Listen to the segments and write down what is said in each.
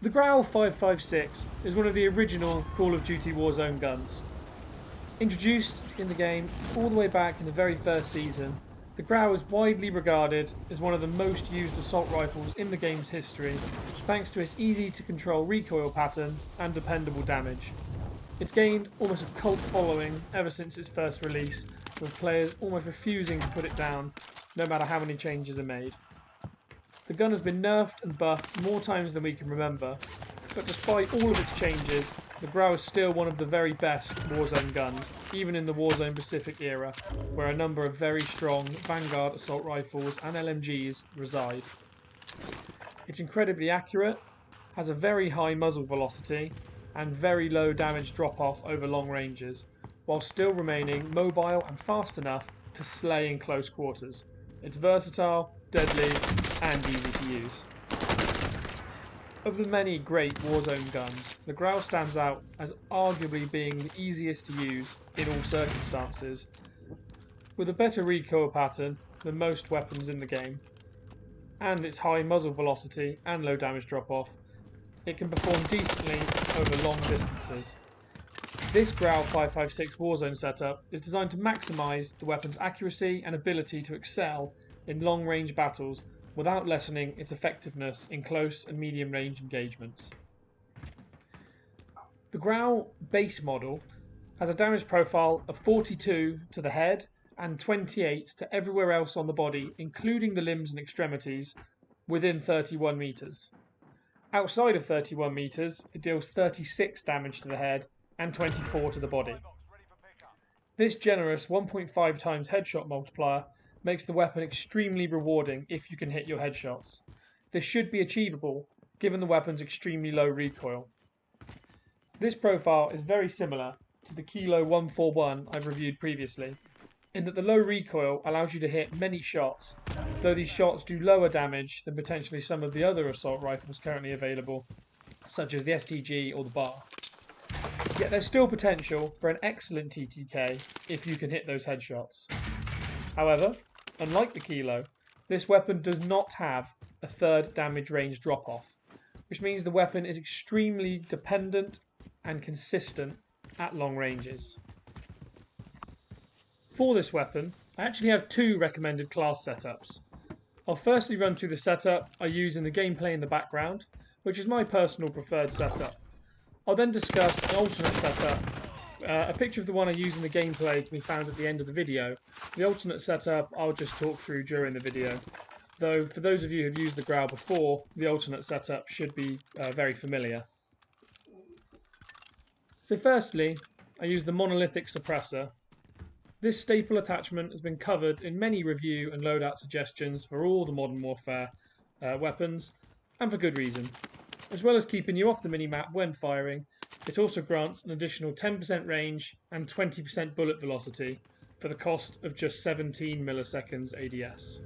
The Grau 556 is one of the original Call of Duty Warzone guns. Introduced in the game all the way back in the very first season, the Grau is widely regarded as one of the most used assault rifles in the game's history, thanks to its easy to control recoil pattern and dependable damage. It's gained almost a cult following ever since its first release, with players almost refusing to put it down no matter how many changes are made. The gun has been nerfed and buffed more times than we can remember, but despite all of its changes, the Grau is still one of the very best Warzone guns, even in the Warzone Pacific era, where a number of very strong Vanguard assault rifles and LMGs reside. It's incredibly accurate, has a very high muzzle velocity, and very low damage drop-off over long ranges, while still remaining mobile and fast enough to slay in close quarters. It's versatile, deadly, and easy to use. Of the many great Warzone guns, the Grau stands out as arguably being the easiest to use in all circumstances, with a better recoil pattern than most weapons in the game, and its high muzzle velocity and low damage drop-off. It can perform decently over long distances. This Grau 556 Warzone setup is designed to maximise the weapon's accuracy and ability to excel in long-range battles without lessening its effectiveness in close and medium-range engagements. The Grau base model has a damage profile of 42 to the head and 28 to everywhere else on the body, including the limbs and extremities, within 31 metres. Outside of 31 metres, it deals 36 damage to the head and 24 to the body. This generous 1.5 times headshot multiplier makes the weapon extremely rewarding if you can hit your headshots. This should be achievable given the weapon's extremely low recoil. This profile is very similar to the Kilo 141 I've reviewed previously, in that the low recoil allows you to hit many shots, though these shots do lower damage than potentially some of the other assault rifles currently available, such as the STG or the BAR. Yet there's still potential for an excellent TTK if you can hit those headshots. However, unlike the Kilo, this weapon does not have a third damage range drop-off, which means the weapon is extremely dependent and consistent at long ranges. For this weapon, I actually have two recommended class setups. I'll firstly run through the setup I use in the gameplay in the background, which is my personal preferred setup. I'll then discuss an alternate setup. A picture of the one I use in the gameplay can be found at the end of the video. The alternate setup I'll just talk through during the video, though for those of you who've used the Grau before, the alternate setup should be very familiar. So firstly, I use the monolithic suppressor. This staple attachment has been covered in many review and loadout suggestions for all the Modern Warfare weapons, and for good reason. As well as keeping you off the minimap when firing, it also grants an additional 10% range and 20% bullet velocity for the cost of just 17 milliseconds ADS.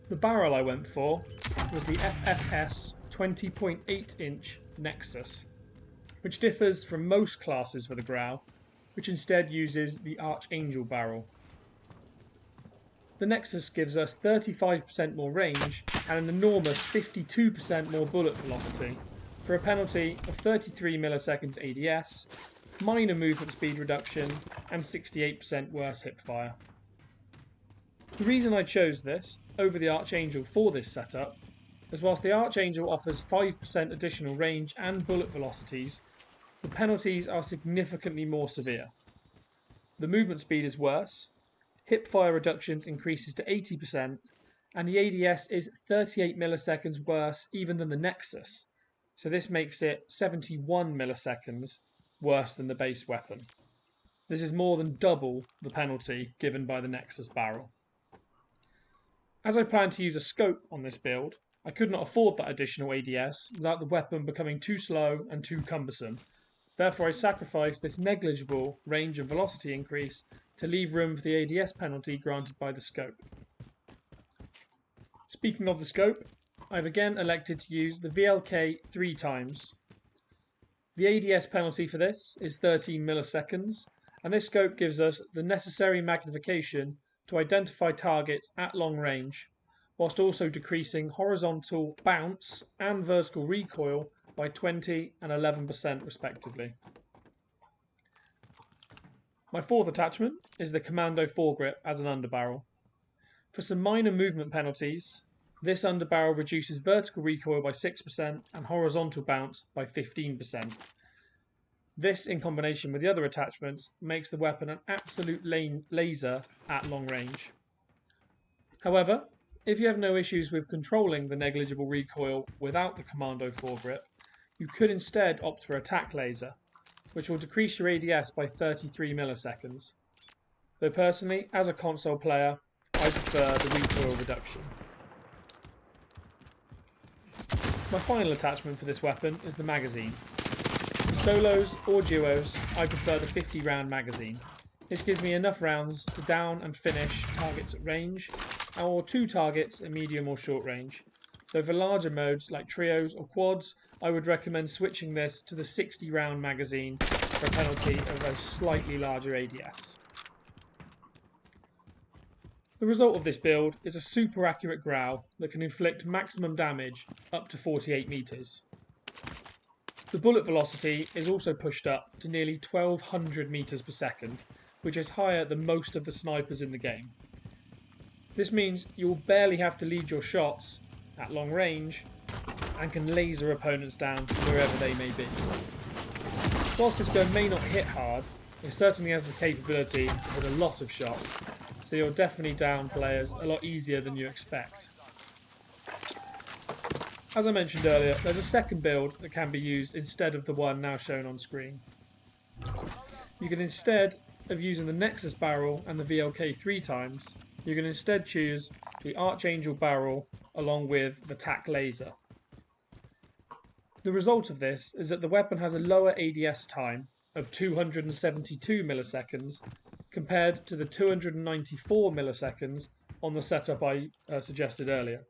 The barrel I went for was the FFS 20.8 inch Nexus, which differs from most classes for the Grau, which instead uses the Archangel barrel. The Nexus gives us 35% more range and an enormous 52% more bullet velocity, for a penalty of 33 milliseconds ADS, minor movement speed reduction, and 68% worse hipfire. The reason I chose this over the Archangel for this setup is whilst the Archangel offers 5% additional range and bullet velocities, the penalties are significantly more severe. The movement speed is worse, hipfire reductions increases to 80%, and the ADS is 38 milliseconds worse even than the Nexus, so this makes it 71 milliseconds worse than the base weapon. This is more than double the penalty given by the Nexus barrel. As I plan to use a scope on this build, I could not afford that additional ADS without the weapon becoming too slow and too cumbersome. Therefore I sacrificed this negligible range and velocity increase to leave room for the ADS penalty granted by the scope. Speaking of the scope, I've again elected to use the VLK 3 times. The ADS penalty for this is 13 milliseconds, and this scope gives us the necessary magnification to identify targets at long range, whilst also decreasing horizontal bounce and vertical recoil by 20 and 11% respectively. My fourth attachment is the Commando foregrip as an underbarrel. For some minor movement penalties, this underbarrel reduces vertical recoil by 6% and horizontal bounce by 15%. This, in combination with the other attachments, makes the weapon an absolute laser at long range. However, if you have no issues with controlling the negligible recoil without the Commando foregrip, you could instead opt for attack laser, which will decrease your ADS by 33 milliseconds. Though personally, as a console player, I prefer the recoil reduction. My final attachment for this weapon is the magazine. For solos or duos, I prefer the 50 round magazine. This gives me enough rounds to down and finish targets at range, or 2 targets at medium or short range. Though for larger modes like trios or quads, I would recommend switching this to the 60 round magazine for a penalty of a slightly larger ADS. The result of this build is a super accurate Grau that can inflict maximum damage up to 48 meters. The bullet velocity is also pushed up to nearly 1200 meters per second, which is higher than most of the snipers in the game. This means you will barely have to lead your shots at long range and can laser opponents down wherever they may be. Whilst this gun may not hit hard, it certainly has the capability to hit a lot of shots, so you'll definitely down players a lot easier than you expect. As I mentioned earlier, there's a second build that can be used instead of the one now shown on screen. You can, instead of using the Nexus barrel and the VLK 3 times, you can instead choose the Archangel barrel along with the TAC laser. The result of this is that the weapon has a lower ADS time of 272 milliseconds compared to the 294 milliseconds on the setup I suggested earlier.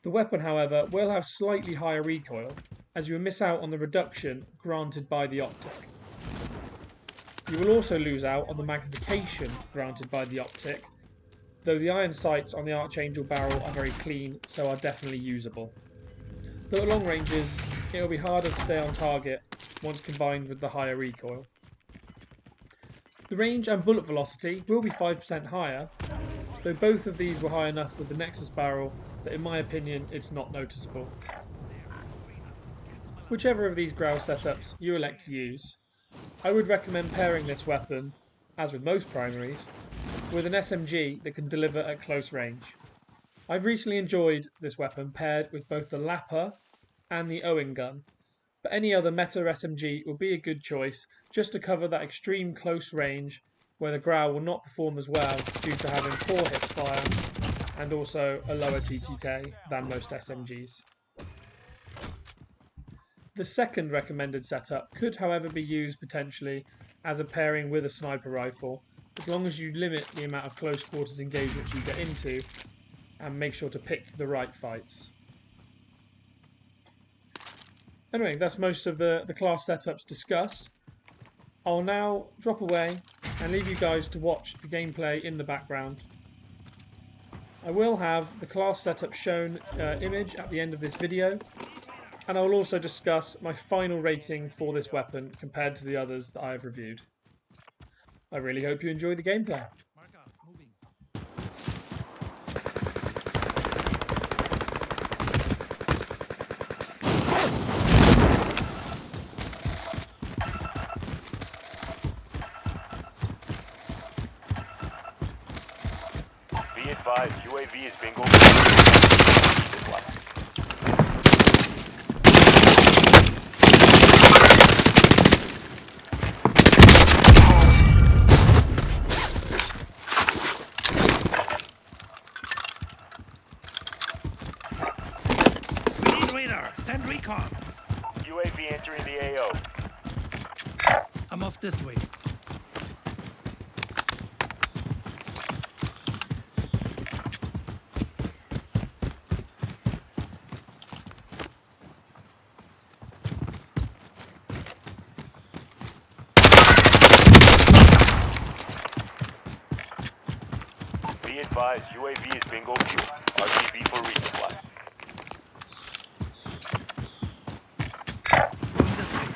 The weapon, however, will have slightly higher recoil, as you will miss out on the reduction granted by the optic. You will also lose out on the magnification granted by the optic, though the iron sights on the Archangel barrel are very clean, so are definitely usable. Though at long ranges, it will be harder to stay on target once combined with the higher recoil. The range and bullet velocity will be 5% higher, though both of these were high enough with the Nexus barrel that in my opinion it's not noticeable. Whichever of these Grau setups you elect to use, I would recommend pairing this weapon, as with most primaries, with an SMG that can deliver at close range. I've recently enjoyed this weapon paired with both the Lapper and the Owen gun, but any other meta SMG will be a good choice just to cover that extreme close range where the Grau will not perform as well due to having poor hipfire and also a lower TTK than most SMGs. The second recommended setup could however be used potentially as a pairing with a sniper rifle, as long as you limit the amount of close quarters engagements you get into and make sure to pick the right fights. Anyway, that's most of the class setups discussed. I'll now drop away and leave you guys to watch the gameplay in the background. I will have the class setup shown image at the end of this video, and I will also discuss my final rating for this weapon compared to the others that I have reviewed. I really hope you enjoy the gameplay. Be advised, UAV is bingo. Radar, send recon. UAV entering the AO. I'm off this way. Be advised, UAV is bingo fuel. RTB for resupply. Going this way.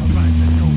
All right, let's go.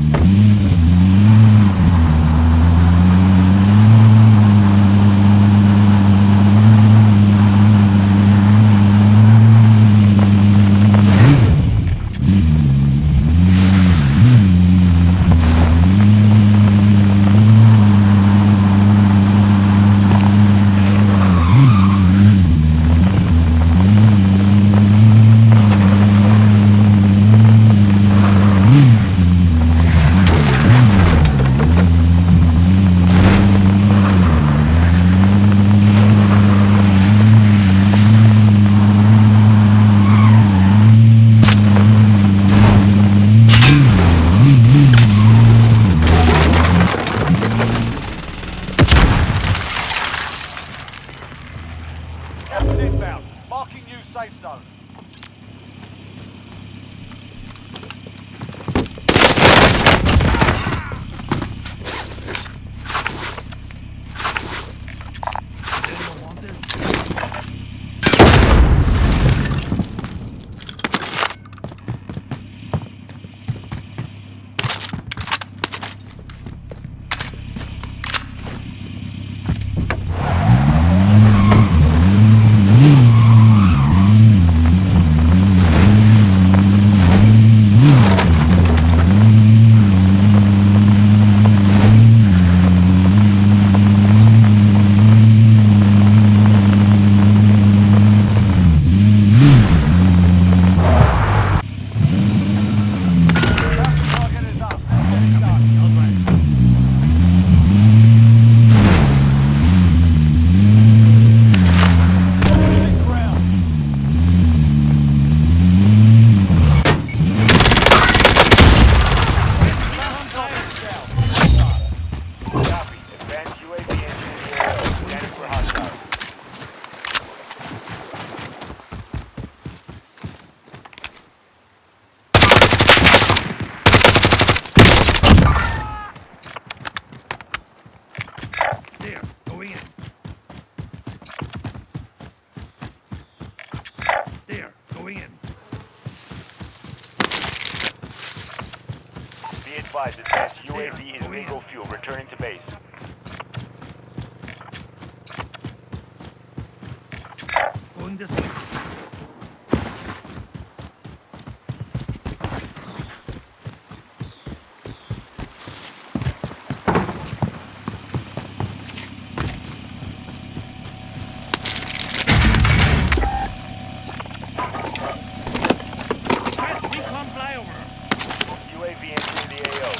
Gas is inbound. Marking new safe zone. Anyone want this? Target is up. Let's get it done. All right. Moving ground. Target down. Copy. Advanced UAV entering the AO. Scanning for hostiles. There, going in. There, going in. Be advised, advanced UAV is bingo fuel. Returning to base. Going this way. Request recon flyover. UAV entering the AO.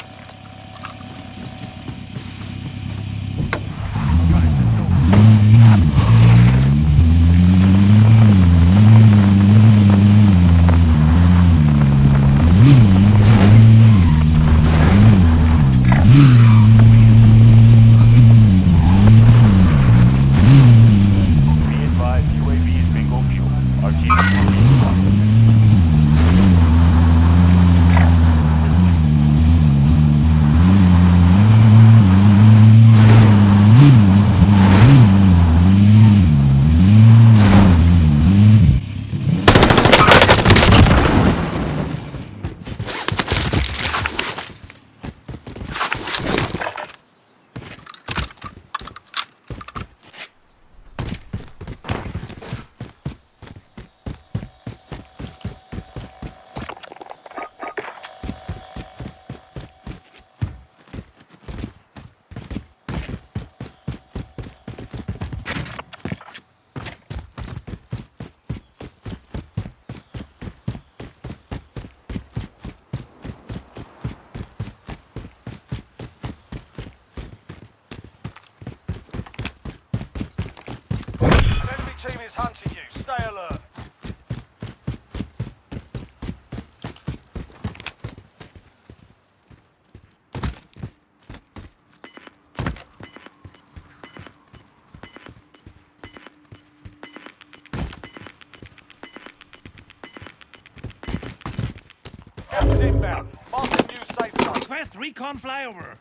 Gas is inbound. Marking new safe zone. Request recon flyover.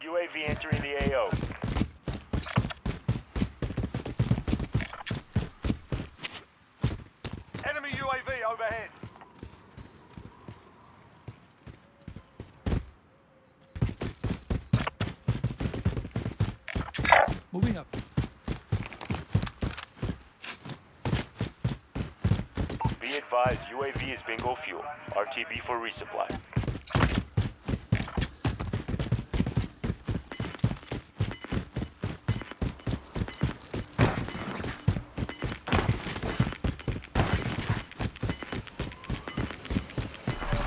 UAV entering the AO. Enemy UAV overhead. Moving up. Be advised, UAV is bingo fuel. RTB for resupply.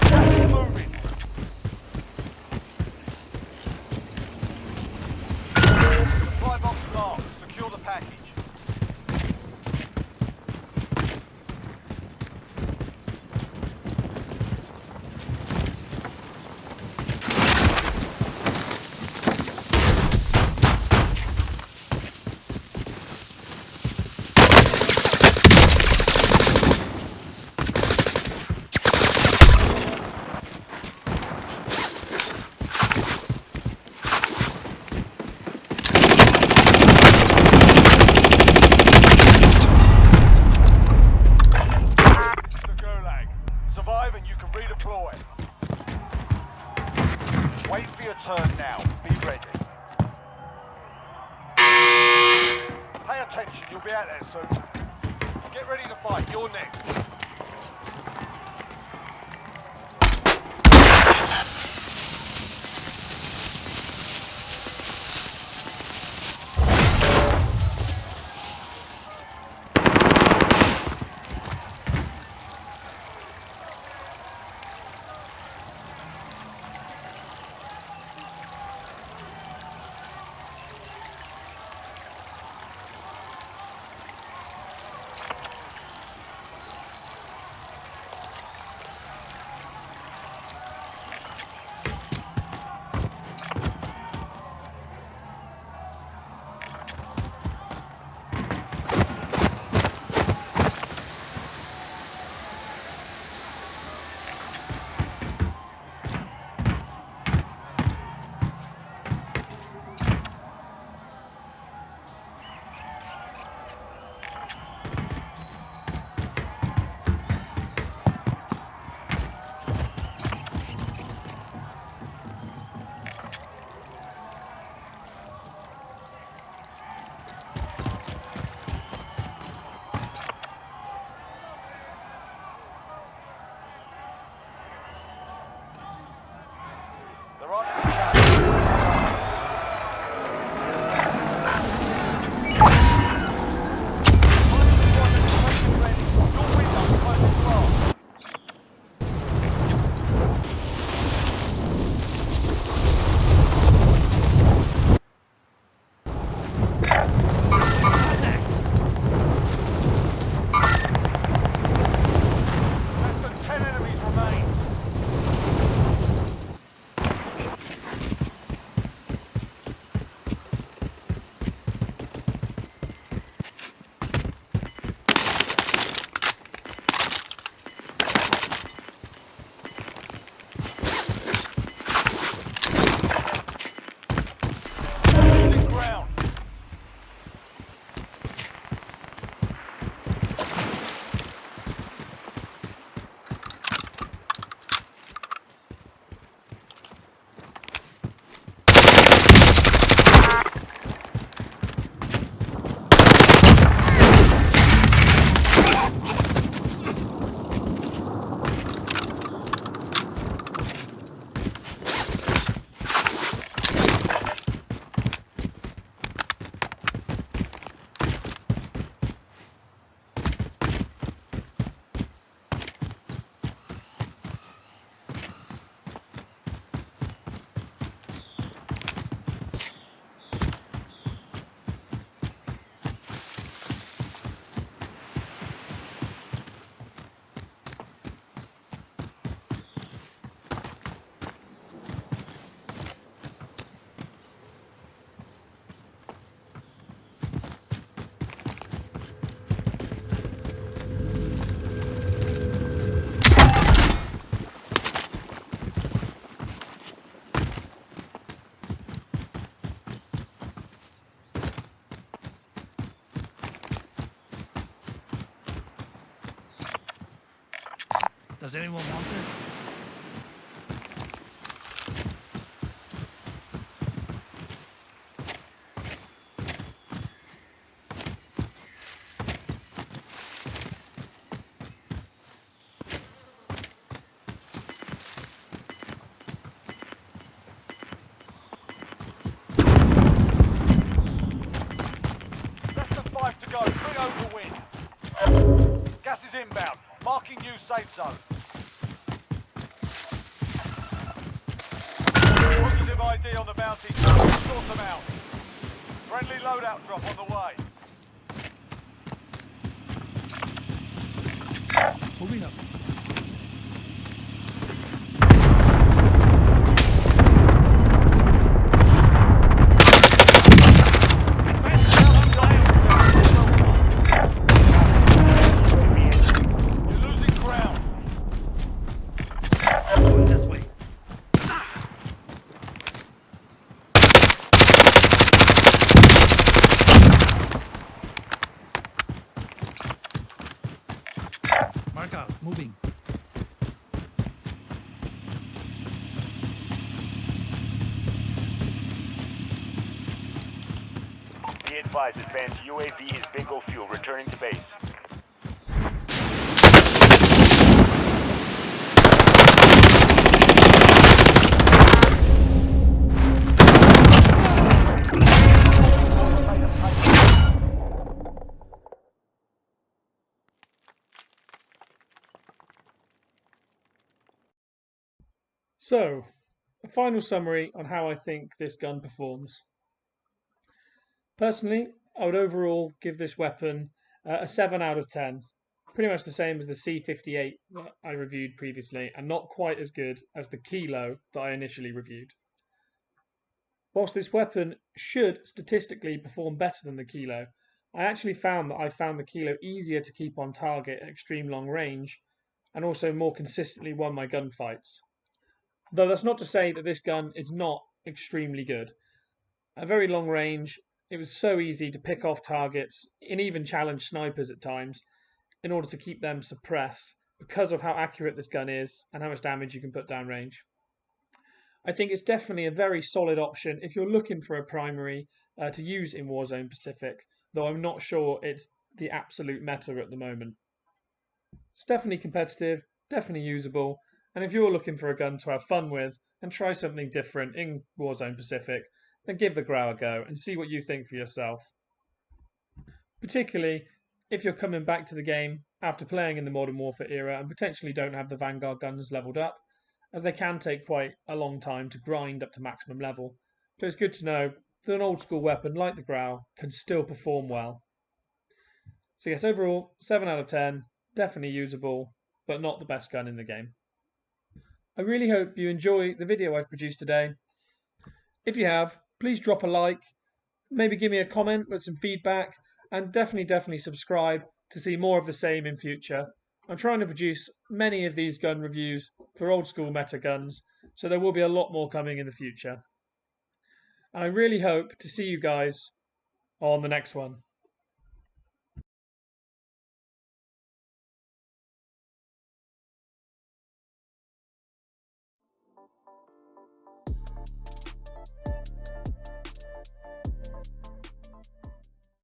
Gas is moving. Supply box marked. Secure the package. It's the Gulag. Survive and you can redeploy. Wait for your turn now. Be ready. Pay attention, you'll be out there soon. Get ready to fight, you're next. Does anyone want this? Less than 5 to go. 3 over win. Gas is inbound. Marking new safe zone. Positive ID on the bounty. Sort them out. Friendly loadout drop on the way. Moving up. You're losing ground. Going this way. Mark out. Moving. Be advised, advanced UAV is bingo fuel. Returning to base. So, a final summary on how I think this gun performs. Personally, I would overall give this weapon a 7 out of 10. Pretty much the same as the C58 that I reviewed previously, and not quite as good as the Kilo that I initially reviewed. Whilst this weapon should statistically perform better than the Kilo, I actually found that I found the Kilo easier to keep on target at extreme long range, and also more consistently won my gunfights. Though that's not to say that this gun is not extremely good. At very long range, it was so easy to pick off targets and even challenge snipers at times in order to keep them suppressed because of how accurate this gun is and how much damage you can put down range. I think it's definitely a very solid option if you're looking for a primary to use in Warzone Pacific, though I'm not sure it's the absolute meta at the moment. It's definitely competitive, definitely usable, and if you're looking for a gun to have fun with and try something different in Warzone Pacific, then give the Grau a go and see what you think for yourself. Particularly if you're coming back to the game after playing in the Modern Warfare era and potentially don't have the Vanguard guns leveled up, as they can take quite a long time to grind up to maximum level. So it's good to know that an old school weapon like the Grau can still perform well. So yes, overall, 7 out of 10, definitely usable, but not the best gun in the game. I really hope you enjoy the video I've produced today. If you have, please drop a like, maybe give me a comment with some feedback, and definitely subscribe to see more of the same in future. I'm trying to produce many of these gun reviews for old school meta guns, so there will be a lot more coming in the future. And I really hope to see you guys on the next one.